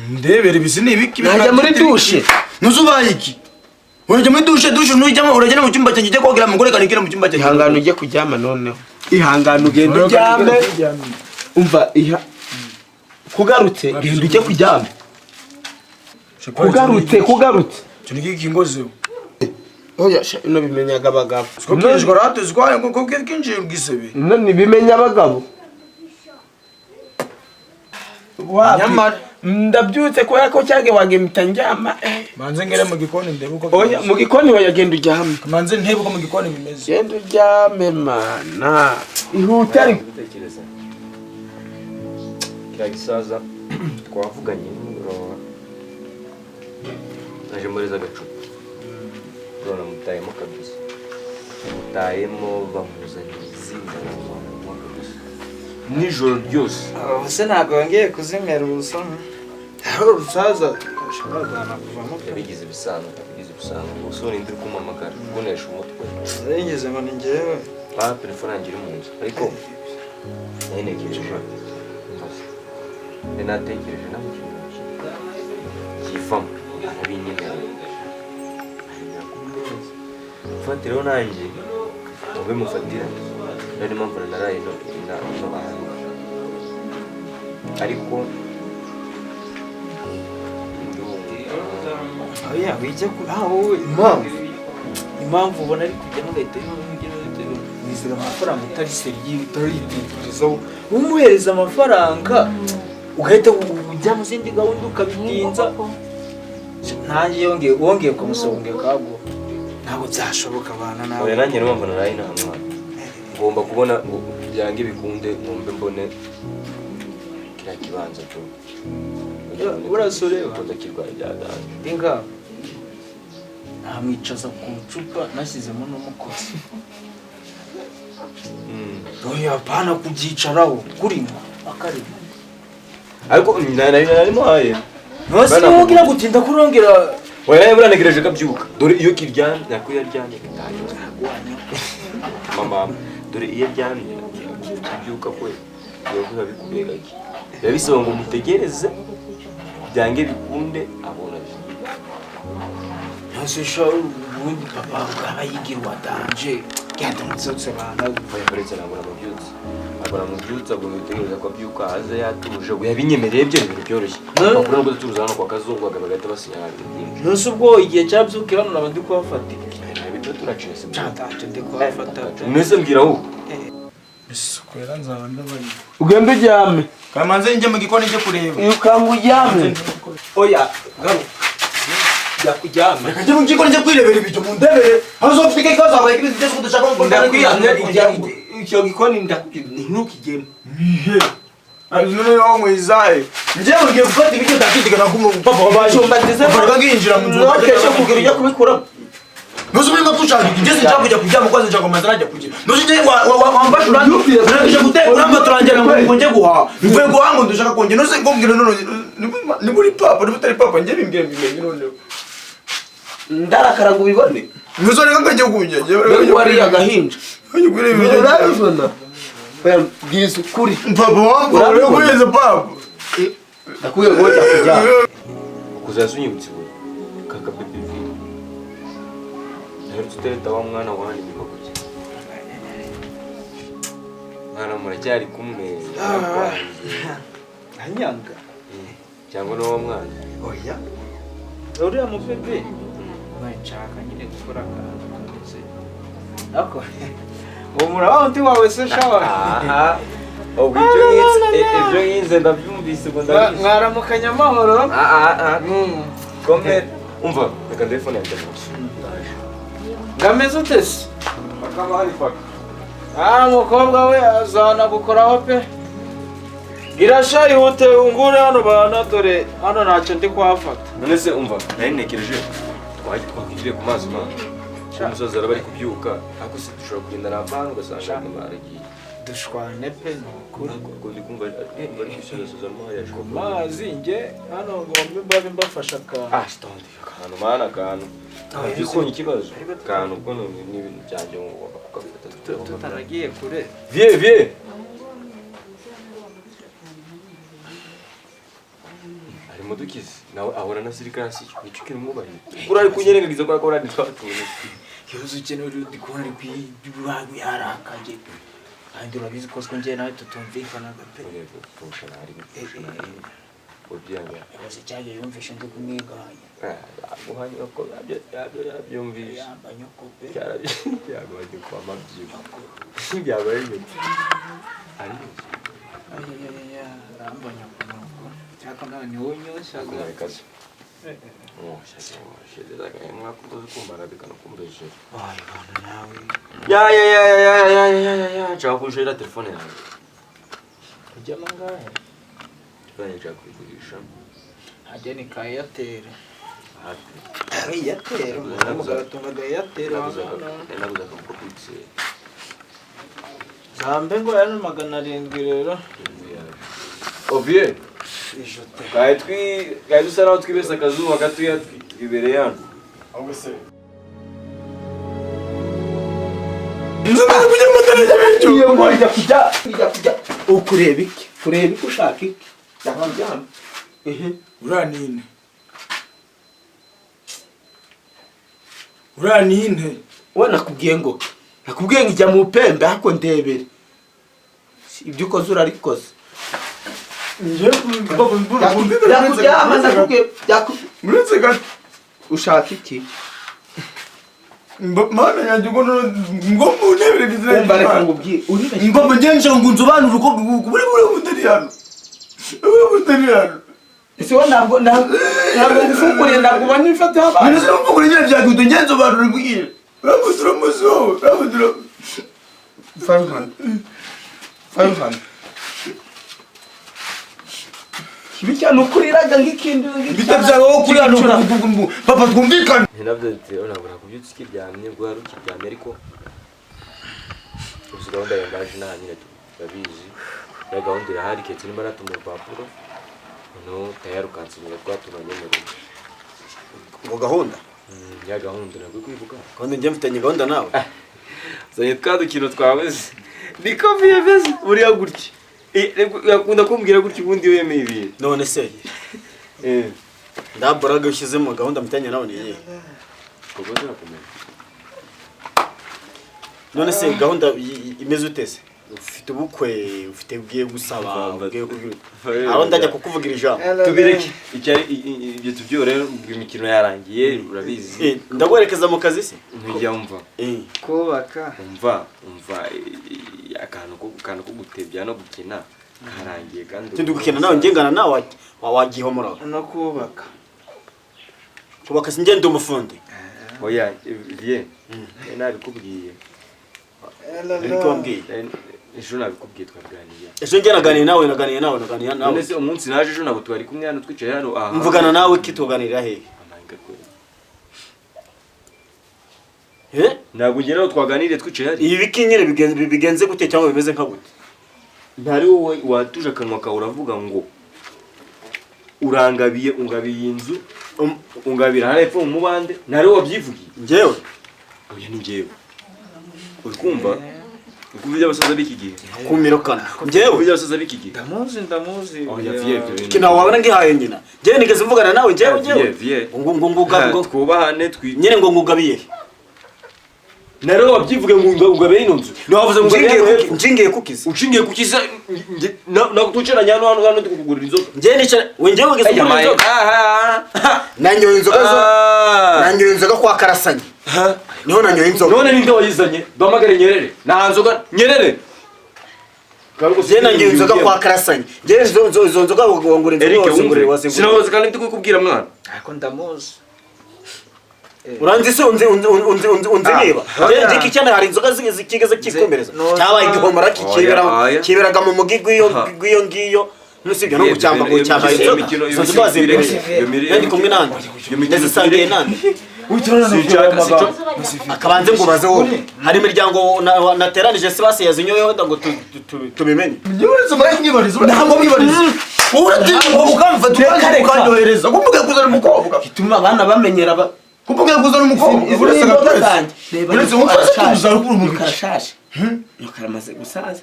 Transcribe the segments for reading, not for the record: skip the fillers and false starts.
ndebere bisi nibiki najya muri dushe nuzubaye iki urajya muri dushe nujyamo urajya mu cyumba cyanjye kogera mugore kanikira mu cyumba cyanjye ihangano ujye kuryama noneho ihangano ugenda uryame umva kugarutse genda ujye kuryama kugarutse tuniki ngoze oya ino bimenyaga abagabo skopijwe ratuzwa ngo kinjira ugisebe none bimenya abagabo nyamara ndabyutse kubera ko cyage wagemita njyama manze ngere mu gikoni ndebuko oya mu gikoni wayagenda uryame manze ntebuko mu gikoni bimeze genda uryame mana ihuta ari gutekereza kira gisaza twavuganye n'umugoroba naje muri za gacupa rona mutayemo kabisa mutayemo bamuzanira izina nijoro ryose se ntabwo wongeye kuzimera ubuso aho rusaza ashobora kuvamo yabigize ibisanzwe usoni ndi kumamagara kunesha umutwe yigeze ngo ni njyewe telefone yanjye iri mu nzu ariko nayinekereje natekereje naho kivamo abinyemereye mfatiraho nanjye mube mufatira nari mpamvu naraye no ahantu ariko oya wijya wowe impamvu ubona ari kujyamo leta wizera amafaranga utari seriye utaritekerezaho umuhereza amafaranga ugahita ujya mu zindi gahunda ukabitinza nanjye wongeye kumusaba ngo kago ntabwo byashoboka abana nawe oya nanjye niyo mpamvu naraye n'ahantu ngomba kubona ngo byange bikunde ngombe mbone kiriya kibanza cyo urasore kudakirwaye byadanje inga namwicaza ku icupa nashyizemo n'umukozi oya apana kubyicaraho kurimo akarimo ariko narimo haye ntose wogira gutinda kurongera oya nawe buranegereje kabyuka dore iyo kiryamye nako yaryamye mama dore iyo aryamye kibyuka kwe biba bikubera iki biba bisaba ngo mutegereze byange bikunde abona ntasesha ubundi papa ukaba yigirwa danje genda mutsotse bana yakoretse nabona mubyutse ngo bitegereza ko abyuka aze yatuje ngo yabinyemereye byo ibintu byoroshye bakuru ngo turuza hano kwa kazungu bagahita basinyana ibintu nose ubwo igihe cyabyuke hano nabandi kubafatira ibintu turacese cyataje de kubafata mwese mbwira aho bisukwera nzaba ndabaye ugenda uryame kamanze njye mu gikoni cyo kureba ukanga uryame oya garo yakuryama njye mu gikoni cyo kwirebera ibyo mu ndebere hazofike ikaza abaye ibintu byose kudashaka ngo ndakwiyamye icyo gikoni ntukigeme none nawe mwizaye njye mugiye gufata ibiryo ndakitika na papa wabaye cyumba ndetse bavuga nginjira mu nzu nokeshe kugira ujya kubikuramo Nusu mimi tushaka ngeze njakuja kujya kwanza njago mazaraje kujya. Nusu je wambasha urandi. Nje guteka uramba turangira ngo nje guha. Mvuye guha ngo ndashaka konje nusu ngombwira none ni muri papa ni butari papa nje bimbwira bimenye none. Ndarakara ngo ubibone. Nusu reka ngaje kunje. Wari agahinja. Ayo kuri ibyo. Urabibona. Oya bwiza ukuri. Papa wangu uri kweza papa. Ndakuye ngo kujya. Kuzasunyibutse kaka bebe. Tutereta wa mwana wani bikokuye mwana muracyari kumwe anyanga cyangwa no mwana oya uriya mubebe nshaka nyine gukora akazi ako uwo muraba undi wawe se shawa ibyo ngize ndabyumvise ngo ndabizi mwaramukanya amahoro komere umva reka telefone yanjye gusa ngameze utese bakaba hari paka umukobwa we azana gukoraho pe girasha ihute ungure hano bana dore hano ntacyo ndi kuhafata none se umva nari nekereje twagiye ku mazi umusozi araba ari kubyuka ariko se dushobora kugendana abantu ugasanga baragiye dushwane pe nukuri ndi kumva bari gusoza mazi nge hano ngombe mbabe mbafasha akantu mana akantu bikonye ikibazo akantu ubwo ni ibintu byanjye ngomba kugafata tutaragiye kure vie ari mu duki ikizi nawe ahora na sirikasi icyo kintu mwubahiriza kuri ari kunyerengagiza ko akora ni twatubone kibazo cyane uri kubona ari kwibagu yarakaje kandi urabizi ko ngiye nawe tutumvikana gape yego pusha nari obyanga bose cyaje yumvishe ndi kumwiganya guhanya ko yabyumvishe yambanye ko pe yagwaje kwa mabyigo byabaye ari rambanye ko cyaka nani wonyoshaga kazi shedera ga mwakudoze kumbara bikano kumbeje ay bana nawe ya cha kushira telefone yawe kujya mangahe tubanye cha kugurisha hajye ni ka Airtel hati Airtel mugaratunga ga Airtel nabuza ko kupitse zambe ngo yana 700 rero ovie Gaye dusa naho twibesa akazuba gatuya twibereye hano. ahubwo se nzabana kujya mutana y'ibyo iyo ngo kujya ukureba iki kureba iki ushaka iki yahambyana uranine we nakubwiye ngo ijya mu pembe hako ndebere ibyo ukoze urarikoze uretse gato ushaka iki mana yanjye ngo mu ntebere umva reka ngubwiye uribeshye ngo mugenje ngo nsobanure uko buri butari hano butari hano ese wowe ntabwo ngufukuriye ntabwo ubona ifata y'abantu nzi n'umugore nyine byakwita ngenzi nsobanure mbwira urabudura umuzi wowe urabudura 500 Kibicya nukuriraga ngikindi bitabyaga wo kuri hano papa twumvikana nabyo rero ntabwo nakubyutse kiryamye bwo hari ukiryamye ariko uzi gahunda yandaje nta nyine turabizi ya gahunda irahari ketse nimba natuma urupapuro no tayari ukansinyira twatumanye mu rugo ngo gahunda ya gahunda nabwo kwibuka kandi njye mfitanye gahunda nawe zanye twadukino twabeze niko biyemeze buriya gutya yakunda kumbwira gutya ubundi iyo yemeye ibintu none se ndaboraga ushyizemo gahunda mfitanye nawe niye kuko turakomeye none se gahunda imeze utese ufite ubukwe ufite bwiye gusaba bwiye kugira aho ndajya kukuvugira ijambo tubireke icyari ibyo tubyo rero imikino yarangiye urabizi ndagwerekeza mu kazi se ntujya umva kubaka umva akantu ko gutebya no gukina karangiye kandi tindi gukina nawe ngengana nawe wagihomora no kubaka singende umufundi oya bien nabikubwiye ariko wambwiye ejo nabikubwiye twaganiriye ejo njye naganiye nawe none se umunsi naje ejo nabo twari kumwe hano twicaye hano aha mvugana nawe kituganirira hehe ntabwo njye nawe twaganiriye twicaye hano ibi bikinyere bigenze gute cyangwa bimeze nka gute ntari wowe watuje akanwa kawe uravuga ngo urangabiye ungabiye inzu ungabira hano hepfo mu mubande ntari wowe wabyivugiye njyewe oya ni njyewe uri kumva ukuvuga abasaza b'iki gihe kumirokana njyewe ukuvuga abasaza b'iki gihe ndamuzi oya vie kina wabona ngihaye nyina njyewe nigeze mvugana nawe njyewe vie ngo twubahane nyine ngo ngugabiye naro wabyivuge ngo ugabe ino nzu no wavuze ngo njingiye kukiza ucingiye kukiza nakutuceranya hano tukugurira inzoga njyewe nicara we njyewe wigeze kugura inzoga nanyoye inzoga kwa Karasanye niho nanyoye inzoga none ninde wayizanye duhamagare Nyerere nta nzoga Nyerere njyewe nanyoye inzoga kwa Karasanye njyewe izo nzoga wongura inzoga sinabaza kandi ndikukubwira mwana ariko ndamuzi uranzi se unzi niba njye cyane hari inzoga zikigeze kikomereza cyabaye igihomora kiberaga mu mugi gwiyo ngiyo nusibye no gucyamba ngo cyabaye inzoga ndi kumwe nande ndazisangiye nande akabanze ngo baze wowe hari imiryango nateranije Sebase yazinyoyeho ngo tubimenye ntabwo mwibariza uratinya ukamva tukanyohereza kumbuga kuzana umukobwa bituma abana bamenyera kumbuga kuzana umukobwa uretse gatwese uretse umufasha tuzarukuru mu karashashe yo karamaze gusaza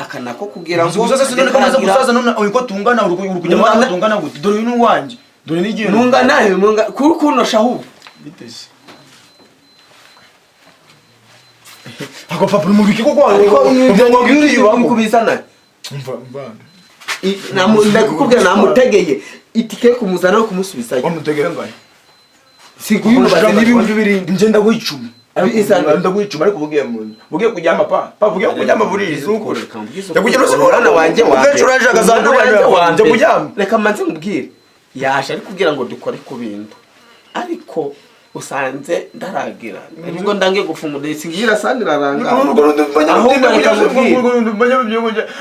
akanako kugira ngo gusaza sinone kamaze gusaza none uko tungana uri kujya mu tungana gute dore uyu n'uwanjye dore n'igihe nungana he kuri kunosha ahubwo biteze ako papa mu biki koko ariko kubizana mva ndakubwira namutegeye itike kumuzana no kumusubizayo wamutegeye ngaye siguyimubaza n'ibihumbi birindwi ngenda guhicuma isanga ndaguhicuma ariko bugiye mu nzu bugiye kujyama pa bugiye kujyama burizi ukuri yakugira se umwana wanjye ugacuraje agazana wanjye kujyama reka manze mubwire yaje ari kugira ngo dukore ku bintu ariko usanze ndaragira nibwo ndange gufumura singira sandi raranga ahubwo reka mubwire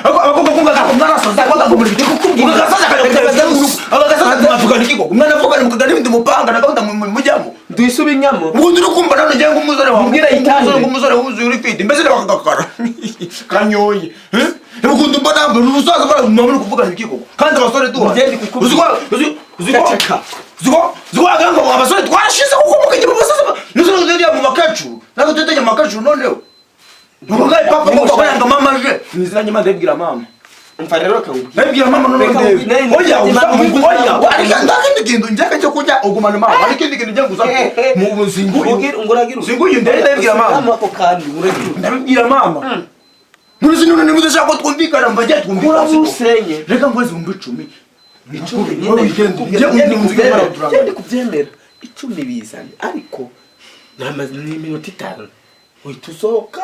ako kukumva kakumara soza kwa kumuri biti kukubwira gasaza kajya umwana avuga ni mukagani ndi mupanga nakabunda mujyamo duisuba inyamo ubundi urukumva none ngiye ngumuzore wa mubwira itaje ngumuzore wuzuye uri kwita mbese bakagakara kanyoye ubundi mbona n'urusaza bara mumuri kuvuga ibikiko kandi abasore duha uziko aganga ngo abasore twashize kuko mukajya mubasasa nuzo ngiye mu makacuru nako teteje makacuru noneho nugaye papa ngo kwanga mama je niziranye mande bwira mama umva rero kawubwira babwira mama none oya oya ariko ndakindi kintu njaka cyo kujya ugumana mama ariko ikindi kintu njya gusa mu buzingu nguragira zinguye ndabwira mama ako kandi nguragira ndabwira mama muri none ni mudashaka ko twumvikana mbaje twumvikana usenye reka ngweze mu 10 Ndi kubyemera 10 bizane ariko namaze n'iminota 5 uhita usohoka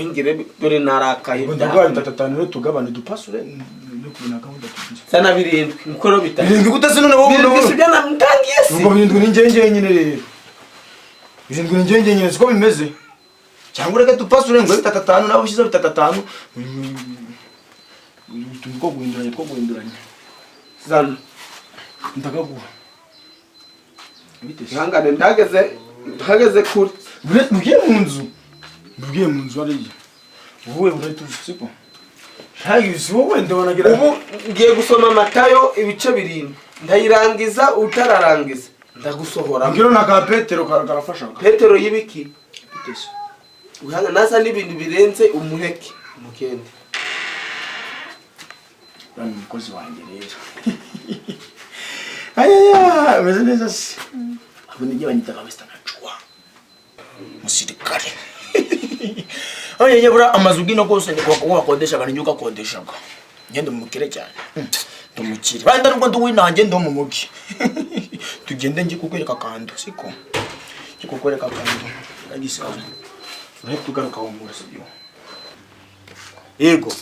ngire dore narakaye ndagwa 3 rero tugabane dupasure no kubona gahunda tugize sana 7 mukoro bitatu birindwi gutase none wowe bisubya namutangiye si ubwo birindwi ni ngenje nyine rero birindwi ni ngenje nyine siko bimeze cyangwa reka dupasure ngo 3 nabo shize 3 tuko guhinduranya zana ndagaguha bitese ihangane ndageze kuri mugiye mu nzu ariye wowe uratuzi siko hayuzi wowe ndabanagira ubu ngiye gusoma Matayo ibice 7 ndayirangiza utararangiza ndagusohora ngiro na ka Petero karafasha Petero yibiki bitese uhanga nasa n'ibintu birenze umuheke mukende bani mukozi wanjye rero ayaya meze neza se abone ngiye banyitaga Mr. Nachua musirikare ayaya bura amazu gino kose ni kwa kodesha kandi nyuka kodesha ngende mukire cyane tumukire banda ruko nduwinanje ndo mu mugi tugende ngi kukwereka kando siko kikukwereka kando agisaza nahe tugaruka mu sibyo yego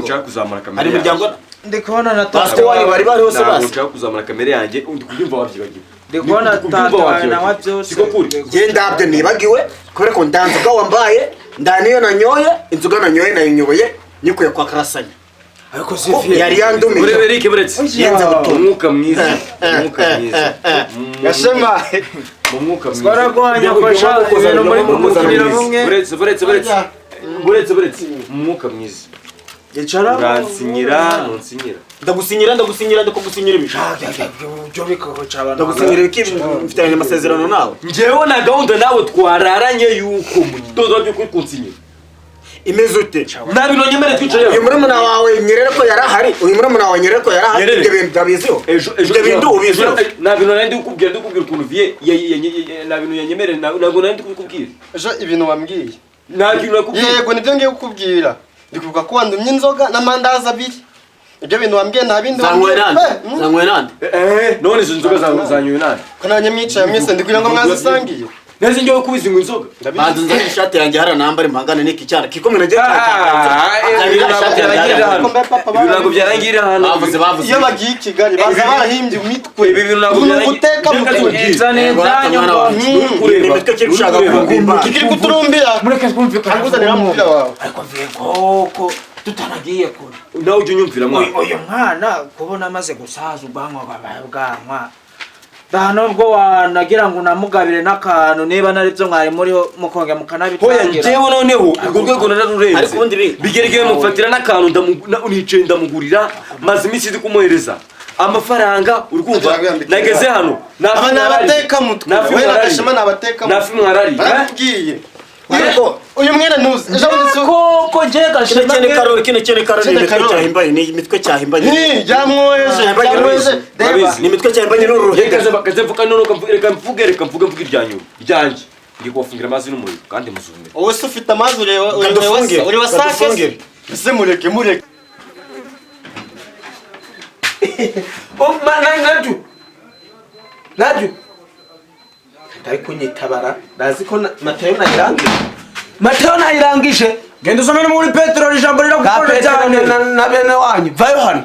ushaka kuzamura kamera ari muryango ndikubona na Pastor bari hose basi ushaka kuzamura kamera yanjye ndi kubyumva wabyibagiwe ndikubona tata na wabyose siko kuri genda abde nibagiwe kubera ko ndanzuga wambaye ndaniyo nanyoye inzuga nanyoye nayinyoye nyikuye kwa karasanya ariko Sylvie yari yandumiye uri Eric buretse yenza gutura umwuka mwiza gashema mu mwuka mwiza twaragwanya fasha ibintu muri mukugirira bumwe buretse mu mwuka mwiza yicara uransinyira nonsinyira ndagusinyira ndakugusinyira ibishaka byo bikaho cyabana ndagusinyira iki mfitanye amasezerano nawe njyewe na gahunda nawe twararanye yuko mu gitondo byo kunsinyira imeze ute nta bintu nyemere twicaye uyu murumuna wawe nyerere ko yarahari ibyo bintu ndabiziho ibyo bintu ubiziho nta bintu nari ndikubwira ukuntu vie nta bintu yanyemerera ntabwo nari ndikubwira ejo ibintu wambwiye nta kintu nakubwira yego nibyo ngiye kukubwira ndikuvuga ko wandumye inzoga n'amandazi 2 ibyo bintu wambwiye nta bindi zanywe nande none izo nzoga zanyoye nande ko nanye mwicaye mwese ndikugira ngo mwazisangiye neze ngiye kubizinywa inzoga banza nzanye ishati yanjye hara nambare mpangane n'iki cyana kikomwe na ntabwo byarangirira hano bavuze iyo bagiye i Kigali baza barahimbye imitwe ibi bintu ntabwo guteka kikiri kuturumbira mureke twumvikana anguzanira umupira wawe ariko veko tutanagiye kure nawe ujye unyumvira mwana uyu mwana kubona amaze gusaza ubwanwa bwabaye nubwo wanagira ngo unamugabire n'akantu niba naribyo mwari muriho mukonge mukanabitangira njyewe noneho urwo rwego nararurenze bigeregeye mufatira n'akantu nicaye ndamugurira maze iminsi ndi kumuhereza amafaranga urwumva nageze hano aba nabateka mutwe we nagashema nabateka nafi mwarari barakubwiye ariko uyu mwene nuzi ejo bundi si koko je gashema kino cyane karori ni imitwe cyahimbaye ni imitwe cyahimbaye ni jamwoje deba ni imitwe cyahimbaye n'uruhega kaze mvuga none reka mvuge iryanyu ryanje ngiye kubafungira amazi n'umuriro kandi muzumire wowe se ufite amazi uri wasake ese mureke naju ndari kunyitabara ndazi ko Matayo nayirangije genda usome no muri Petero ijambo riragukorera cyane na bene wanyu vayo hano